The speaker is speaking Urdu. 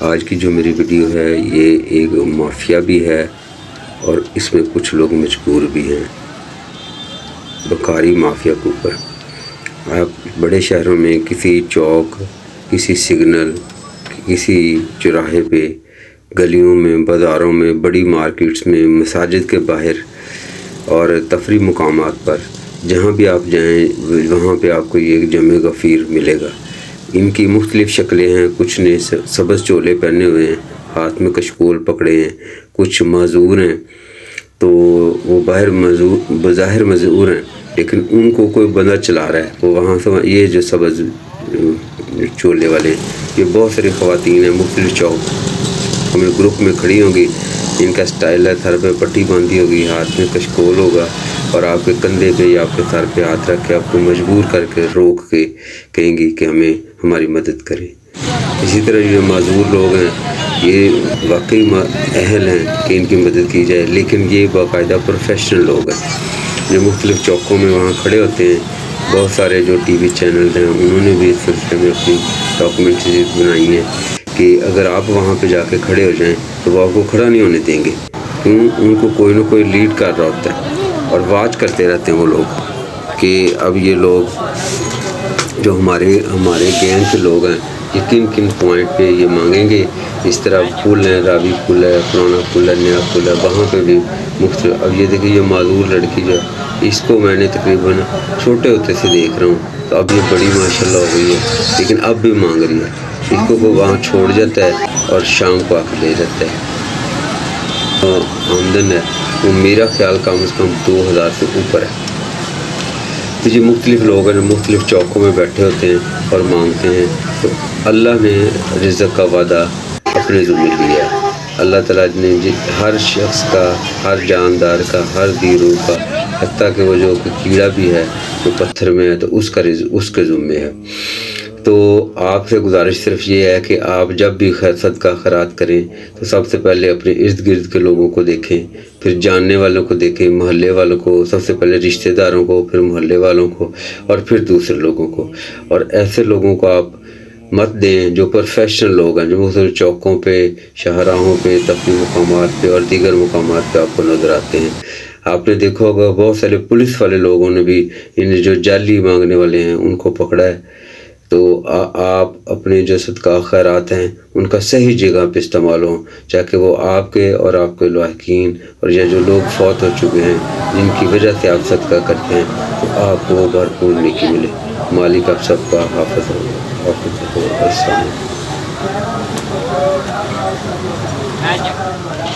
آج کی جو میری ویڈیو ہے یہ ایک مافیا بھی ہے اور اس میں کچھ لوگ مجبور بھی ہیں، بکاری مافیا کے اوپر۔ آپ بڑے شہروں میں کسی چوک، کسی سگنل، کسی چوراہے پہ، گلیوں میں، بازاروں میں، بڑی مارکیٹس میں، مساجد کے باہر اور تفریح مقامات پر جہاں بھی آپ جائیں وہاں پہ آپ کو یہ جمع غفیر ملے گا۔ ان کی مختلف شکلیں ہیں، کچھ نے سبز چولے پہنے ہوئے ہیں، ہاتھ میں کشکول پکڑے ہیں، کچھ معذور ہیں، تو وہ بظاہر معذور ہیں لیکن ان کو کوئی بندہ چلا رہا ہے، وہ وہاں سے یہ جو سبز چولے والے یہ بہت ساری خواتین ہیں، مختلف چوک میں گروپ میں کھڑی ہوں گی، ان کا سٹائل ہے، سر پہ پٹی باندھی ہوگی، ہاتھ میں کشکول ہوگا اور آپ کے کندھے پہ یا آپ کے سر پہ ہاتھ رکھ کے آپ کو مجبور کر کے روک کے کہیں گی کہ ہمیں ہماری مدد کریں۔ اسی طرح یہ معذور لوگ ہیں، یہ واقعی اہل ہیں کہ ان کی مدد کی جائے، لیکن یہ باقاعدہ پروفیشنل لوگ ہیں جو مختلف چوکوں میں وہاں کھڑے ہوتے ہیں۔ بہت سارے جو ٹی وی چینلز ہیں انہوں نے بھی اس سلسلے میں اپنی ڈاکومنٹریز بنائی ہیں کہ اگر آپ وہاں پہ جا کے کھڑے ہو جائیں تو وہ آپ کو کھڑا نہیں ہونے دیں گے، کیوں؟ ان کو کوئی نہ کوئی لیڈ کر رہا ہوتا ہے اور واچ کرتے رہتے ہیں وہ لوگ کہ اب یہ لوگ جو ہمارے گینگ کے لوگ ہیں یہ کن کن پوائنٹ پہ یہ مانگیں گے۔ اس طرح پل ہے، راوی پل ہے، پرانا پل ہے، نیا پل ہے، وہاں پہ بھی مختلف۔ اب یہ دیکھیں، یہ معذور لڑکی جو ہے اس کو میں نے تقریباً چھوٹے ہوتے سے دیکھ رہا ہوں، تو اب یہ بڑی ماشاءاللہ ہو گئی ہے لیکن اب بھی مانگ رہی ہے۔ اس کو کوئی وہاں چھوڑ جاتا ہے اور شام کو آ کے لے جاتا ہے۔ آمدن ہے وہ میرا خیال کم از کم 2000 سے اوپر ہے۔ تو یہ مختلف لوگ ہیں جو مختلف چوکوں میں بیٹھے ہوتے ہیں اور مانگتے ہیں، تو اللہ نے رزق کا وعدہ اپنے ذمہ لیا ہے۔ اللہ تعالیٰ نے ہر شخص کا، ہر جاندار کا، ہر دی روح کا، حتیٰ کہ وہ جو کیڑا بھی ہے جو پتھر میں ہے تو اس کا رزق اس کے ذمہ ہے۔ تو آپ سے گزارش صرف یہ ہے کہ آپ جب بھی خیر صدقہ خیرات کریں تو سب سے پہلے اپنے ارد گرد کے لوگوں کو دیکھیں، پھر جاننے والوں کو دیکھیں، محلے والوں کو، سب سے پہلے رشتہ داروں کو، پھر محلے والوں کو اور پھر دوسرے لوگوں کو۔ اور ایسے لوگوں کو آپ مت دیں جو پروفیشنل لوگ ہیں، جو مختلف چوکوں پہ، شاہراہوں پہ، تفریح مقامات پہ اور دیگر مقامات پہ آپ کو نظر آتے ہیں۔ آپ نے دیکھا ہوگا بہت سارے پولیس والے لوگوں نے بھی ان جو جعلی مانگنے والے ہیں ان کو پکڑا ہے۔ تو آپ اپنے جو صدقہ خیرات ہیں ان کا صحیح جگہ پہ استعمال ہوں، تاکہ وہ آپ کے اور آپ کے لاحقین اور یہ جو لوگ فوت ہو چکے ہیں جن کی وجہ سے آپ صدقہ کرتے ہیں تو آپ کو بھرپور نیکی ملے۔ مالک آپ سب کا حافظ ہو۔ السلام علیکم۔